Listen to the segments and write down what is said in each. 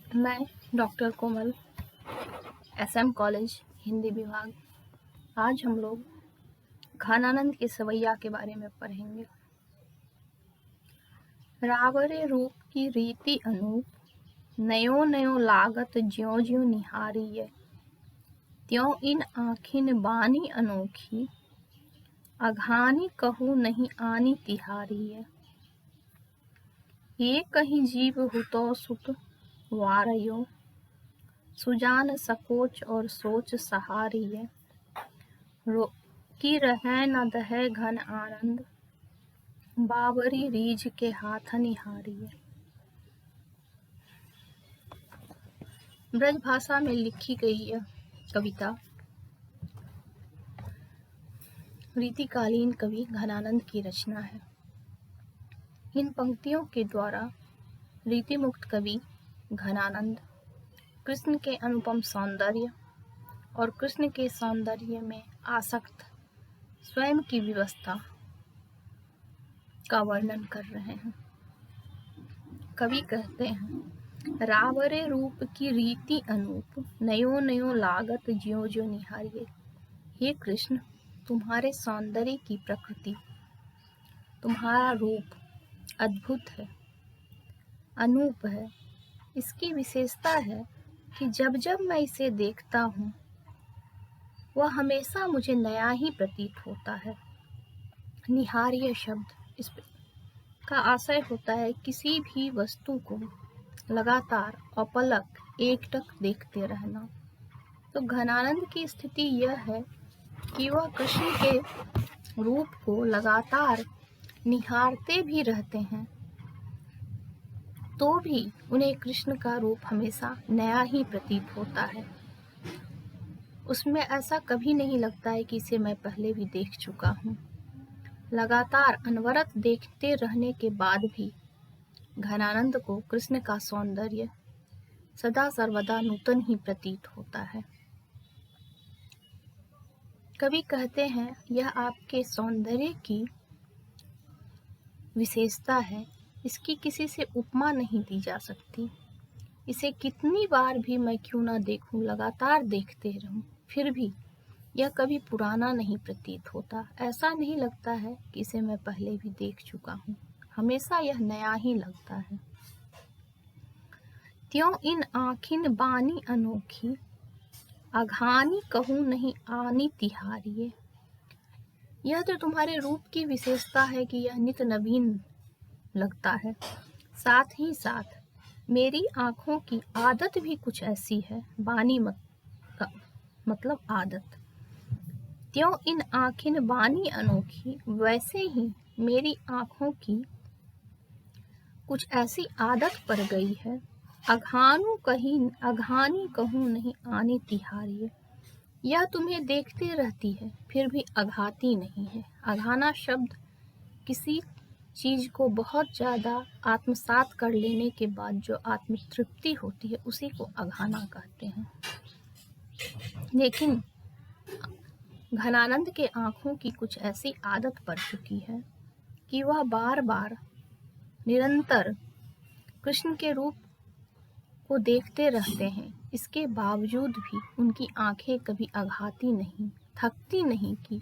मैं डॉक्टर कोमल, SM college Hindi विभाग। आज हम लोग घनानंद के सवैया के बारे में पढ़ेंगे। रावरे रूप की रीति अनूप, नयो नयो लागत ज्यों ज्यों निहारिये, त्यों इन आँखिन बानी अनोखी, अघानी कहूँ नहीं आनी तिहारिये। ये कहीं जीव हुतो सुत वारयो, सुजान सकोच और सोच सहारिये, की रहे न दहे घन आनंद, बावरी रीझ के हाथ निहारिये। ब्रज भाषा में लिखी गई यह कविता रीतिकालीन कवि घनानंद की रचना है। इन पंक्तियों के द्वारा रीति मुक्त कवि घनानंद कृष्ण के अनुपम सौंदर्य और कृष्ण के सौंदर्य में आसक्त स्वयं की व्यवस्था का वर्णन कर रहे हैं। कवि कहते हैं, रावरे रूप की रीति अनूप, नयो नयो लागत ज्यों ज्यों निहारिये। हे कृष्ण, तुम्हारे सौंदर्य की प्रकृति, तुम्हारा रूप अद्भुत है, अनूप है। इसकी विशेषता है कि जब जब मैं इसे देखता हूँ वह हमेशा मुझे नया ही प्रतीत होता है। निहार्य शब्द इस का आशय होता है किसी भी वस्तु को लगातार अपलक एकटक देखते रहना। तो घनानंद की स्थिति यह है कि वह कृष्ण के रूप को लगातार निहारते भी रहते हैं, तो भी उन्हें कृष्ण का रूप हमेशा नया ही प्रतीत होता है। उसमें ऐसा कभी नहीं लगता है कि इसे मैं पहले भी देख चुका हूँ। लगातार अनवरत देखते रहने के बाद भी घनानंद को कृष्ण का सौंदर्य सदा सर्वदा नूतन ही प्रतीत होता है। कवि कहते हैं, यह आपके सौंदर्य की विशेषता है, इसकी किसी से उपमा नहीं दी जा सकती। इसे कितनी बार भी मैं क्यों ना देखूं, लगातार देखते रहूं, फिर भी यह कभी पुराना नहीं प्रतीत होता। ऐसा नहीं लगता है कि इसे मैं पहले भी देख चुका हूँ, हमेशा यह नया ही लगता है। त्यों इन आँखिन बानी अनोखी, अघानी कहूँ नहीं आनी तिहारिये। यह तो तुम्हारे रूप की विशेषता है कि यह नित नवीन लगता है। साथ ही साथ मेरी आँखों की आदत भी कुछ ऐसी है। बानी मतलब आदत। त्यों इन आँखिन बानी अनोखी, वैसे ही मेरी आँखों की कुछ ऐसी आदत पड़ गई है। अघानी कहूँ नहीं आनी तिहारिये। यह तुम्हें देखते रहती है, फिर भी अघाती नहीं है। अघाना शब्द किसी चीज को बहुत ज्यादा आत्मसात कर लेने के बाद जो आत्मतृप्ति होती है, उसी को अघाना कहते हैं। लेकिन घनानंद के आँखों की कुछ ऐसी आदत पड़ चुकी है कि वह बार बार निरंतर कृष्ण के रूप को देखते रहते हैं। इसके बावजूद भी उनकी आंखें कभी अघाती नहीं, थकती नहीं कि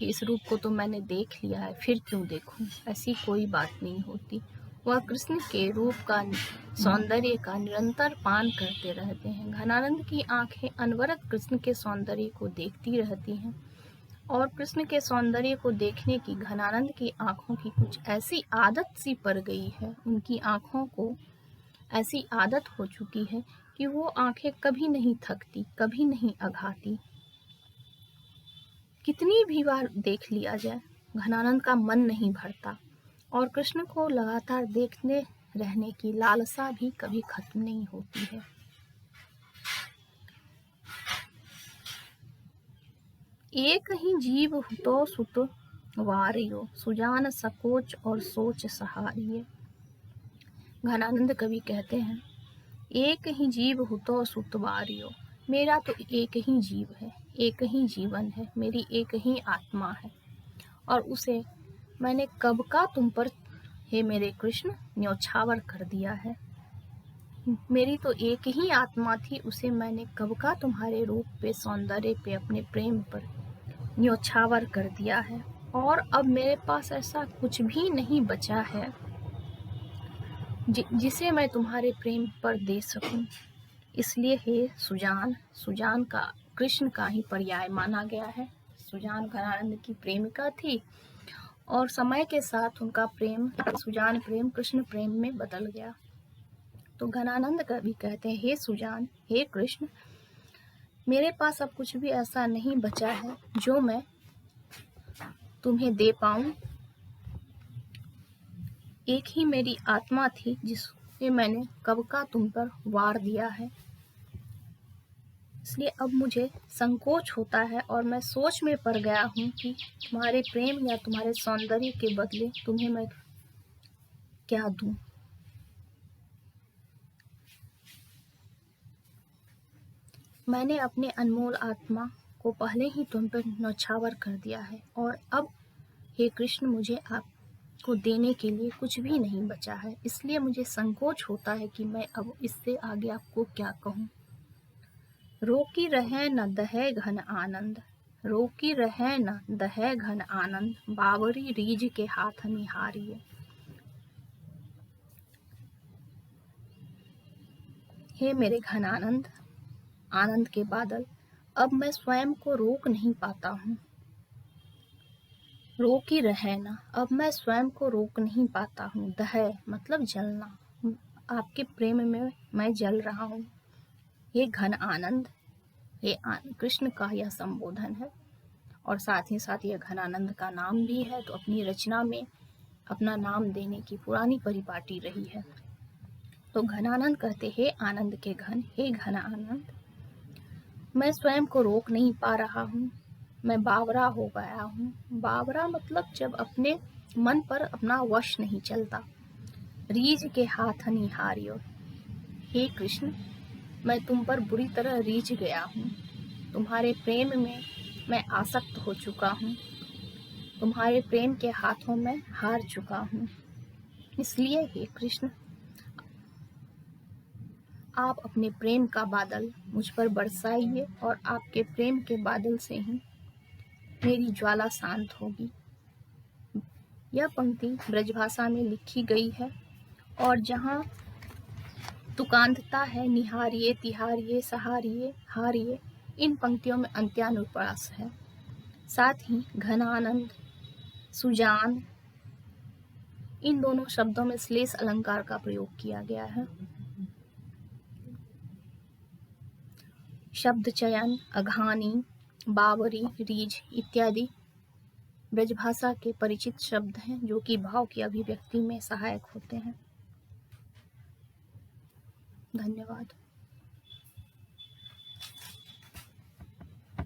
इस रूप को तो मैंने देख लिया है, फिर क्यों देखूं। ऐसी कोई बात नहीं होती। वह कृष्ण के रूप का, सौंदर्य का निरंतर पान करते रहते हैं। घनानंद की आंखें अनवरत कृष्ण के सौंदर्य को देखती रहती हैं, और कृष्ण के सौंदर्य को देखने की घनानंद की आंखों की कुछ ऐसी आदत सी पड़ गई है, उनकी आंखों को ऐसी आदत हो चुकी है कि वो आंखें कभी नहीं थकती, कभी नहीं अघाती। कितनी भी बार देख लिया जाए, घनानंद का मन नहीं भरता, और कृष्ण को लगातार देखने रहने की लालसा भी कभी खत्म नहीं होती है। एक ही जीव हुतो सुत वारियो, सुजान सकोच और सोच सहारिये। घनानंद कवि कहते हैं, एक ही जीव हुतो सुत वारियो। मेरा तो एक ही जीव है, एक ही जीवन है, मेरी एक ही आत्मा है, और उसे मैंने कब का तुम पर, हे मेरे कृष्ण, न्यौछावर कर दिया है। मेरी तो एक ही आत्मा थी, उसे मैंने कब का तुम्हारे रूप पे, सौंदर्य पे, अपने प्रेम पर न्योछावर कर दिया है, और अब मेरे पास ऐसा कुछ भी नहीं बचा है जिसे मैं तुम्हारे प्रेम पर दे सकूं। इसलिए हे सुजान, सुजान का कृष्ण का ही पर्याय माना गया है। सुजान घनानंद की प्रेमिका थी और समय के साथ उनका प्रेम, सुजान प्रेम कृष्ण प्रेम में बदल गया। तो घनानंद कवि कहते हैं, हे सुजान, हे कृष्ण, मेरे पास अब कुछ भी ऐसा नहीं बचा है जो मैं तुम्हें दे पाऊं। एक ही मेरी आत्मा थी जिसे मैंने कब का तुम पर वार दिया है। इसलिए अब मुझे संकोच होता है और मैं सोच में पड़ गया हूँ कि तुम्हारे प्रेम या तुम्हारे सौंदर्य के बदले तुम्हें मैं क्या दूं। मैंने अपने अनमोल आत्मा को पहले ही तुम पर न्यौछावर कर दिया है, और अब हे कृष्ण, मुझे आपको देने के लिए कुछ भी नहीं बचा है। इसलिए मुझे संकोच होता है कि मैं अब इससे आगे आपको क्या कहूँ। रोकी रहे न दहे घन आनंद, रोकी रहे न दहे घन आनंद, बावरी रीझ के हाथ निहारिए। हे मेरे घन आनंद, आनंद के बादल, अब मैं स्वयं को रोक नहीं पाता हूँ। रोक ही रहे ना, अब मैं स्वयं को रोक नहीं पाता हूँ। दह मतलब जलना, आपके प्रेम में मैं जल रहा हूँ। ये घन आनंद, ये कृष्ण का यह संबोधन है, और साथ ही साथ यह घन आनंद का नाम भी है। तो अपनी रचना में अपना नाम देने की पुरानी परिपाटी रही है। तो घन आनंद कहते, हे आनंद के घन, हे घन आनंद, मैं स्वयं को रोक नहीं पा रहा हूँ, मैं बावरा हो गया हूँ। बावरा मतलब जब अपने मन पर अपना वश नहीं चलता। रीझ के हाथ निहारियो, हे कृष्ण, मैं तुम पर बुरी तरह रीझ गया हूँ। तुम्हारे प्रेम में मैं आसक्त हो चुका हूँ, तुम्हारे प्रेम के हाथों में हार चुका हूँ। इसलिए हे कृष्ण, आप अपने प्रेम का बादल मुझ पर बरसाइए, और आपके प्रेम के बादल से ही मेरी ज्वाला शांत होगी। यह पंक्ति ब्रजभाषा में लिखी गई है, और जहाँ तुकांतता है निहारिए, तिहारिए, सहारिए, हारिए, इन पंक्तियों में अंत्यानुप्रास है। साथ ही घनानंद, सुजान, इन दोनों शब्दों में श्लेष अलंकार का प्रयोग किया गया है। शब्द चयन, अघानी, बावरी, रीझ इत्यादि ब्रजभाषा के परिचित शब्द हैं, जो कि भाव की अभिव्यक्ति में सहायक होते हैं। धन्यवाद।